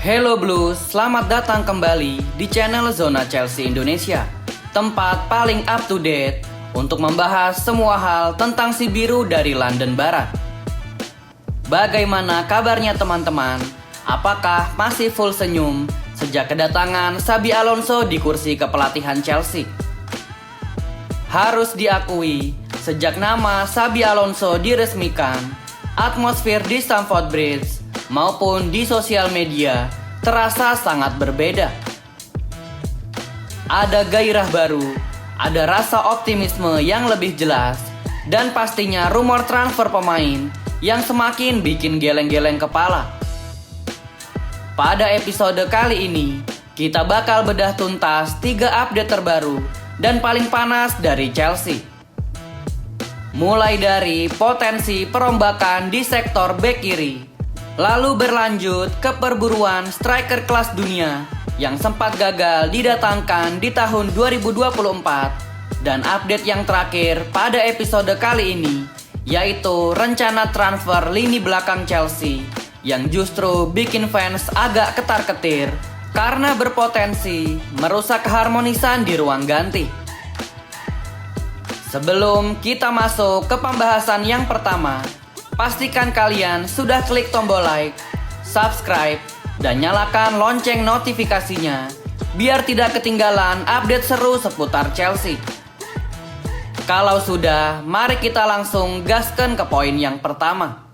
Hello Blues, selamat datang kembali di channel Zona Chelsea Indonesia, tempat paling up to date untuk membahas semua hal tentang si biru dari London Barat. Bagaimana kabarnya teman-teman? Apakah masih full senyum sejak kedatangan Xabi Alonso di kursi kepelatihan Chelsea? Harus diakui, sejak nama Xabi Alonso diresmikan, atmosfer di Stamford Bridge maupun di sosial media terasa sangat berbeda. Ada gairah baru, ada rasa optimisme yang lebih jelas, dan pastinya rumor transfer pemain yang semakin bikin geleng-geleng kepala. Pada episode kali ini, kita bakal bedah tuntas 3 update terbaru dan paling panas dari Chelsea. Mulai dari potensi perombakan di sektor bek kiri, lalu berlanjut ke perburuan striker kelas dunia yang sempat gagal didatangkan di tahun 2024, dan update yang terakhir pada episode kali ini, yaitu rencana transfer lini belakang Chelsea yang justru bikin fans agak ketar-ketir karena berpotensi merusak keharmonisan di ruang ganti. Sebelum kita masuk ke pembahasan yang pertama, pastikan kalian sudah klik tombol like, subscribe, dan nyalakan lonceng notifikasinya biar tidak ketinggalan update seru seputar Chelsea. Kalau sudah, mari kita langsung gaskan ke poin yang pertama.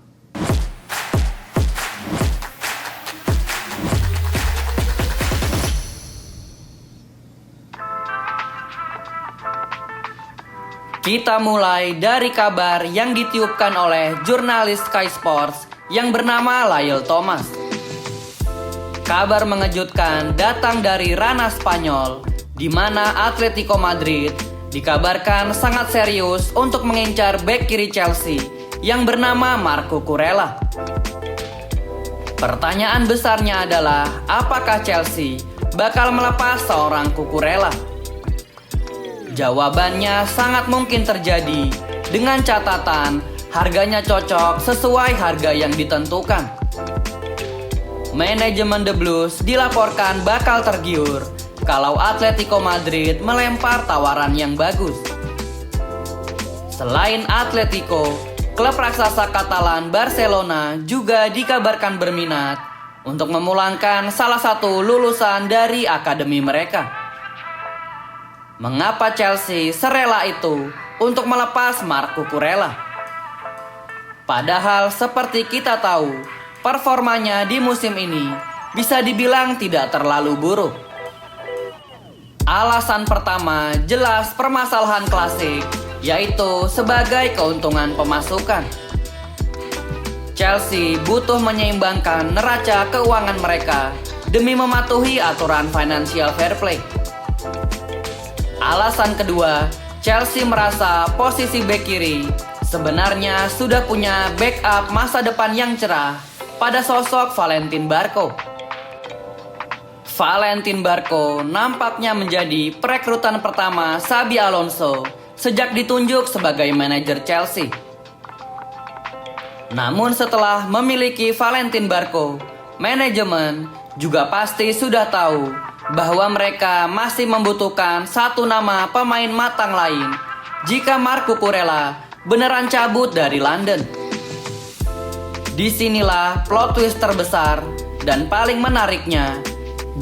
Kita mulai dari kabar yang ditiupkan oleh jurnalis Sky Sports yang bernama Lyle Thomas. Kabar mengejutkan datang dari ranah Spanyol, di mana Atletico Madrid dikabarkan sangat serius untuk mengincar bek kiri Chelsea yang bernama Marco Kurela. Pertanyaan besarnya adalah, apakah Chelsea bakal melepas seorang Cucurella? Jawabannya sangat mungkin terjadi dengan catatan harganya cocok sesuai harga yang ditentukan. Manajemen The Blues dilaporkan bakal tergiur kalau Atletico Madrid melempar tawaran yang bagus. Selain Atletico, klub raksasa Katalan Barcelona juga dikabarkan berminat untuk memulangkan salah satu lulusan dari akademi mereka. Mengapa Chelsea serela itu untuk melepas Marco Kurela? Padahal seperti kita tahu, performanya di musim ini bisa dibilang tidak terlalu buruk. Alasan pertama jelas permasalahan klasik, yaitu sebagai keuntungan pemasukan. Chelsea butuh menyeimbangkan neraca keuangan mereka demi mematuhi aturan financial fair play. Alasan kedua, Chelsea merasa posisi bek kiri sebenarnya sudah punya backup masa depan yang cerah pada sosok Valentin Barco. Valentin Barco nampaknya menjadi perekrutan pertama Xabi Alonso sejak ditunjuk sebagai manajer Chelsea. Namun setelah memiliki Valentin Barco, manajemen juga pasti sudah tahu bahwa mereka masih membutuhkan satu nama pemain matang lain jika Marco Kurela beneran cabut dari London. Disinilah plot twist terbesar dan paling menariknya.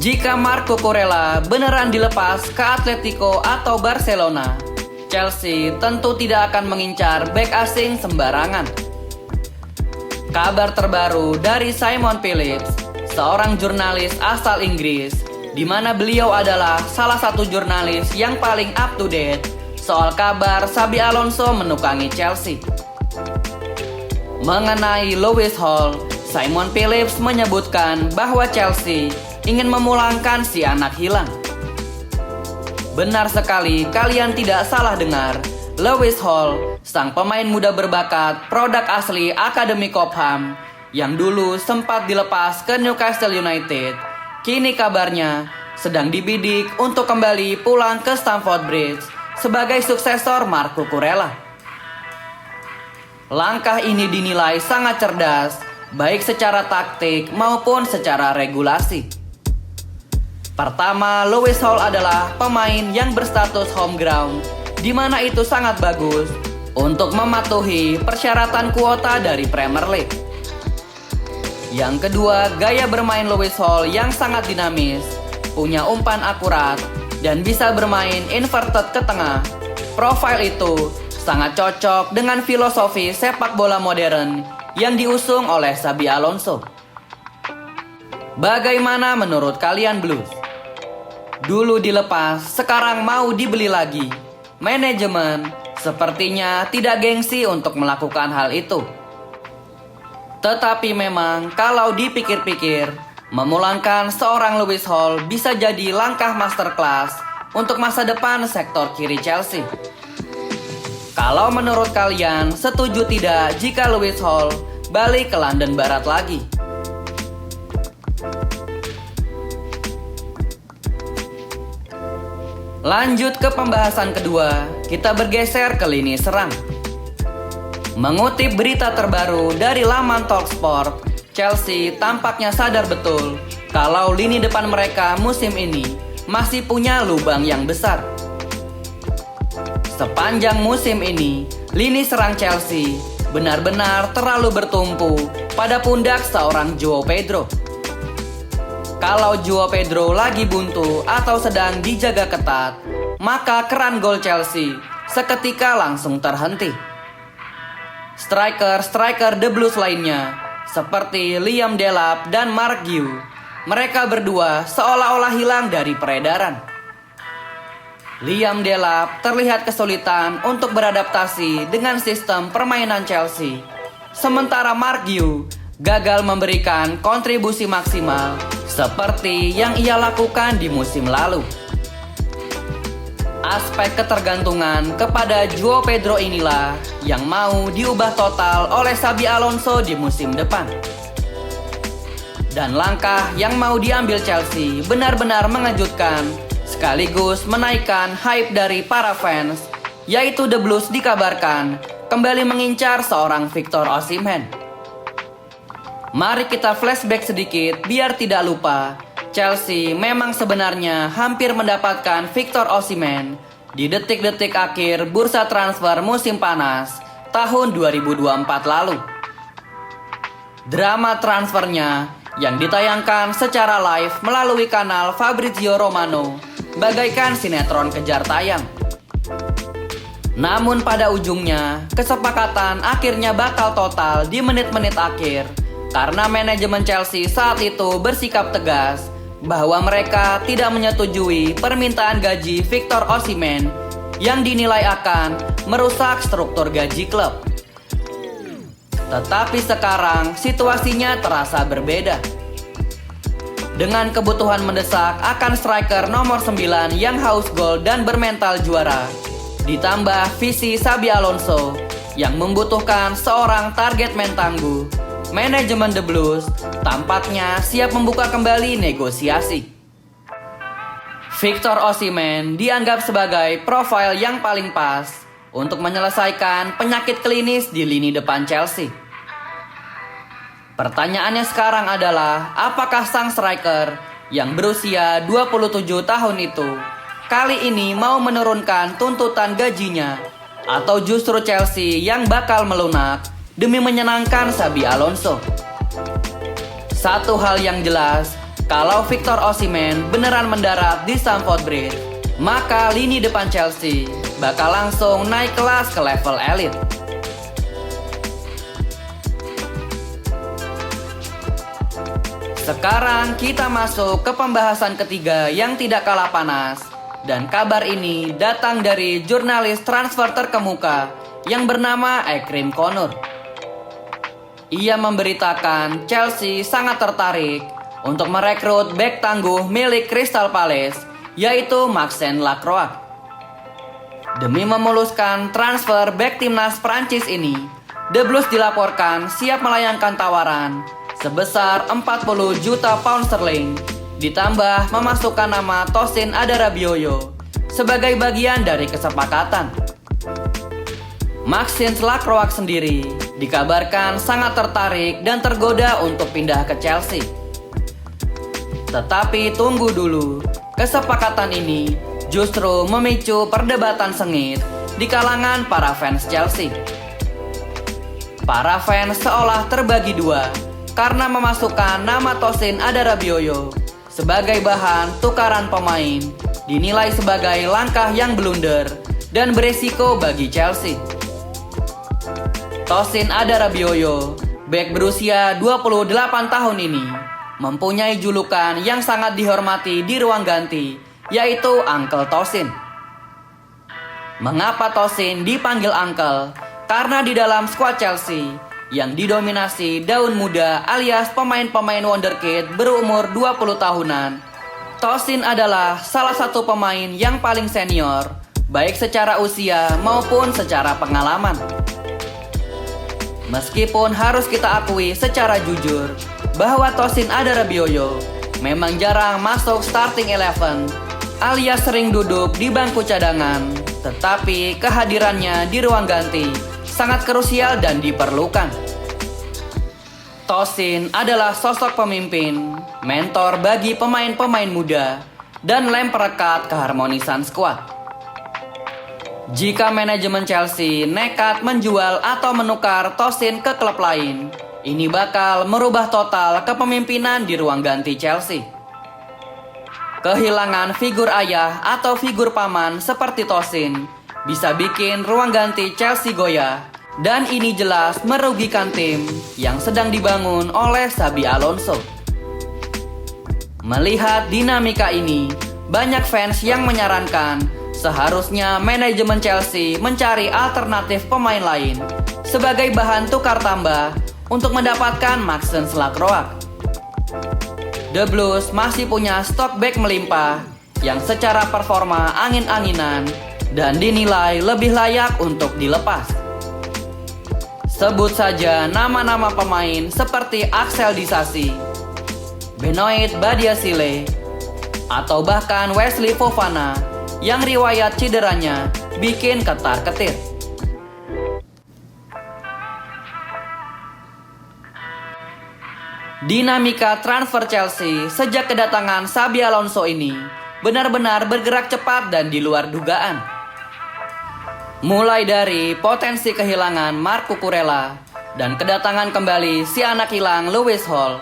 Jika Marco Kurela beneran dilepas ke Atletico atau Barcelona, Chelsea tentu tidak akan mengincar bek asing sembarangan. Kabar terbaru dari Simon Phillips, seorang jurnalis asal Inggris, di mana beliau adalah salah satu jurnalis yang paling up to date soal kabar Xabi Alonso menukangi Chelsea. Mengenai Lewis Hall, Simon Phillips menyebutkan bahwa Chelsea ingin memulangkan si anak hilang. Benar sekali, kalian tidak salah dengar. Lewis Hall, sang pemain muda berbakat produk asli Akademi Cobham yang dulu sempat dilepas ke Newcastle United, kini kabarnya sedang dibidik untuk kembali pulang ke Stamford Bridge sebagai suksesor Marco Kurela. Langkah ini dinilai sangat cerdas baik secara taktik maupun secara regulasi. Pertama, Lewis Hall adalah pemain yang berstatus home ground, di mana itu sangat bagus untuk mematuhi persyaratan kuota dari Premier League. Yang kedua, gaya bermain Lewis Hall yang sangat dinamis, punya umpan akurat, dan bisa bermain inverted ke tengah. Profil itu sangat cocok dengan filosofi sepak bola modern yang diusung oleh Xabi Alonso. Bagaimana menurut kalian Blues? Dulu dilepas, sekarang mau dibeli lagi. Manajemen sepertinya tidak gengsi untuk melakukan hal itu. Tetapi memang kalau dipikir-pikir, memulangkan seorang Lewis Hall bisa jadi langkah masterclass untuk masa depan sektor kiri Chelsea. Kalau menurut kalian, setuju tidak jika Lewis Hall balik ke London Barat lagi? Lanjut ke pembahasan kedua, kita bergeser ke lini serang. Mengutip berita terbaru dari laman Talksport, Chelsea tampaknya sadar betul kalau lini depan mereka musim ini masih punya lubang yang besar. Sepanjang musim ini, lini serang Chelsea benar-benar terlalu bertumpu pada pundak seorang João Pedro. Kalau João Pedro lagi buntu atau sedang dijaga ketat, maka keran gol Chelsea seketika langsung terhenti. Striker The Blues lainnya, seperti Liam Delap dan Mark Guehi, mereka berdua seolah-olah hilang dari peredaran. Liam Delap terlihat kesulitan untuk beradaptasi dengan sistem permainan Chelsea, sementara Mark Guehi gagal memberikan kontribusi maksimal seperti yang ia lakukan di musim lalu. Aspek ketergantungan kepada João Pedro inilah yang mau diubah total oleh Xabi Alonso di musim depan. Dan langkah yang mau diambil Chelsea benar-benar mengejutkan sekaligus menaikkan hype dari para fans, yaitu The Blues dikabarkan kembali mengincar seorang Victor Osimhen. Mari kita flashback sedikit biar tidak lupa. Chelsea memang sebenarnya hampir mendapatkan Victor Osimhen di detik-detik akhir bursa transfer musim panas tahun 2024 lalu. Drama transfernya yang ditayangkan secara live melalui kanal Fabrizio Romano bagaikan sinetron kejar tayang. Namun pada ujungnya, kesepakatan akhirnya batal total di menit-menit akhir karena manajemen Chelsea saat itu bersikap tegas bahwa mereka tidak menyetujui permintaan gaji Victor Osimhen yang dinilai akan merusak struktur gaji klub. Tetapi sekarang situasinya terasa berbeda. Dengan kebutuhan mendesak akan striker nomor 9 yang haus gol dan bermental juara, ditambah visi Xabi Alonso yang membutuhkan seorang target man tangguh, manajemen The Blues tampaknya siap membuka kembali negosiasi. Victor Osimhen dianggap sebagai profil yang paling pas untuk menyelesaikan penyakit klinis di lini depan Chelsea. Pertanyaannya sekarang adalah, apakah sang striker yang berusia 27 tahun itu kali ini mau menurunkan tuntutan gajinya, atau justru Chelsea yang bakal melunak demi menyenangkan Xabi Alonso? Satu hal yang jelas, kalau Victor Osimhen beneran mendarat di Stamford Bridge, maka lini depan Chelsea bakal langsung naik kelas ke level elit. Sekarang kita masuk ke pembahasan ketiga yang tidak kalah panas, dan kabar ini datang dari jurnalis transfer terkemuka yang bernama Ekrim Konur. Ia memberitakan Chelsea sangat tertarik untuk merekrut bek tangguh milik Crystal Palace, yaitu Maxence Lacroix. Demi memuluskan transfer bek timnas Prancis ini, The Blues dilaporkan siap melayangkan tawaran sebesar 40 juta pound sterling, ditambah memasukkan nama Tosin Adarabioyo sebagai bagian dari kesepakatan. Maxence Lacroix sendiri dikabarkan sangat tertarik dan tergoda untuk pindah ke Chelsea. Tetapi tunggu dulu, kesepakatan ini justru memicu perdebatan sengit di kalangan para fans Chelsea. Para fans seolah terbagi dua karena memasukkan nama Tosin Adarabioyo sebagai bahan tukaran pemain dinilai sebagai langkah yang blunder dan beresiko bagi Chelsea. Tosin Adarabioyo, bek berusia 28 tahun ini, mempunyai julukan yang sangat dihormati di ruang ganti, yaitu Uncle Tosin. Mengapa Tosin dipanggil Uncle? Karena di dalam skuad Chelsea yang didominasi daun muda alias pemain-pemain wonderkid berumur 20 tahunan, Tosin adalah salah satu pemain yang paling senior, baik secara usia maupun secara pengalaman. Meskipun harus kita akui secara jujur bahwa Tosin Adarabioyo memang jarang masuk starting 11 alias sering duduk di bangku cadangan, tetapi kehadirannya di ruang ganti sangat krusial dan diperlukan. Tosin adalah sosok pemimpin, mentor bagi pemain-pemain muda, dan lem perekat keharmonisan skuad. Jika manajemen Chelsea nekat menjual atau menukar Tosin ke klub lain, ini bakal merubah total kepemimpinan di ruang ganti Chelsea. Kehilangan figur ayah atau figur paman seperti Tosin bisa bikin ruang ganti Chelsea goyah, dan ini jelas merugikan tim yang sedang dibangun oleh Xabi Alonso. Melihat dinamika ini, banyak fans yang menyarankan seharusnya manajemen Chelsea mencari alternatif pemain lain sebagai bahan tukar tambah untuk mendapatkan Maxence Lacroix. The Blues masih punya stok back melimpah yang secara performa angin-anginan dan dinilai lebih layak untuk dilepas. Sebut saja nama-nama pemain seperti Axel Disasi, Benoit Badiashile, atau bahkan Wesley Fofana yang riwayat cederanya bikin ketar-ketir. Dinamika transfer Chelsea sejak kedatangan Xabi Alonso ini benar-benar bergerak cepat dan di luar dugaan. Mulai dari potensi kehilangan Marco Kurela dan kedatangan kembali si anak hilang Lewis Hall,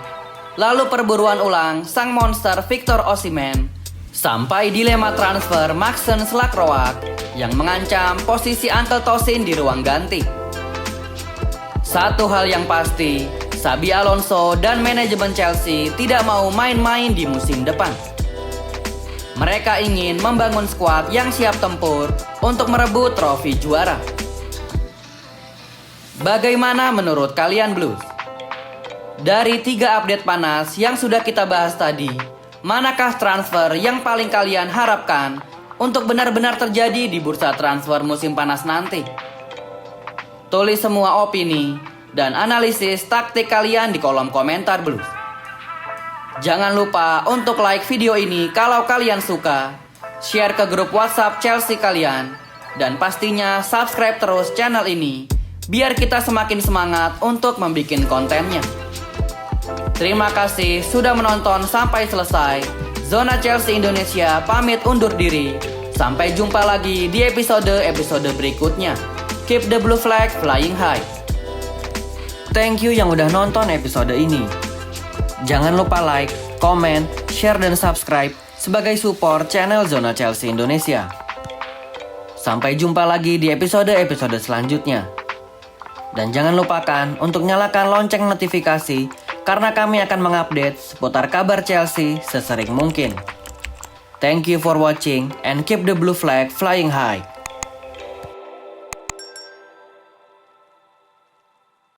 lalu perburuan ulang sang monster Victor Osimhen, sampai dilema transfer Maxence Lacroix yang mengancam posisi Uncle Tosin di ruang ganti. Satu hal yang pasti, Xabi Alonso dan manajemen Chelsea tidak mau main-main di musim depan. Mereka ingin membangun skuad yang siap tempur untuk merebut trofi juara. Bagaimana menurut kalian Blues? Dari 3 update panas yang sudah kita bahas tadi, manakah transfer yang paling kalian harapkan untuk benar-benar terjadi di bursa transfer musim panas nanti? Tulis semua opini dan analisis taktik kalian di kolom komentar Blues. Jangan lupa untuk like video ini kalau kalian suka, share ke grup WhatsApp Chelsea kalian, dan pastinya subscribe terus channel ini biar kita semakin semangat untuk membuat kontennya. Terima kasih sudah menonton sampai selesai. Zona Chelsea Indonesia pamit undur diri. Sampai jumpa lagi di episode berikutnya. Keep the blue flag flying high. Thank you yang udah nonton episode ini. Jangan lupa like, comment, share, dan subscribe sebagai support channel Zona Chelsea Indonesia. Sampai jumpa lagi di episode-episode selanjutnya. Dan jangan lupakan untuk nyalakan lonceng notifikasi karena kami akan mengupdate seputar kabar Chelsea sesering mungkin. Thank you for watching and keep the blue flag flying high.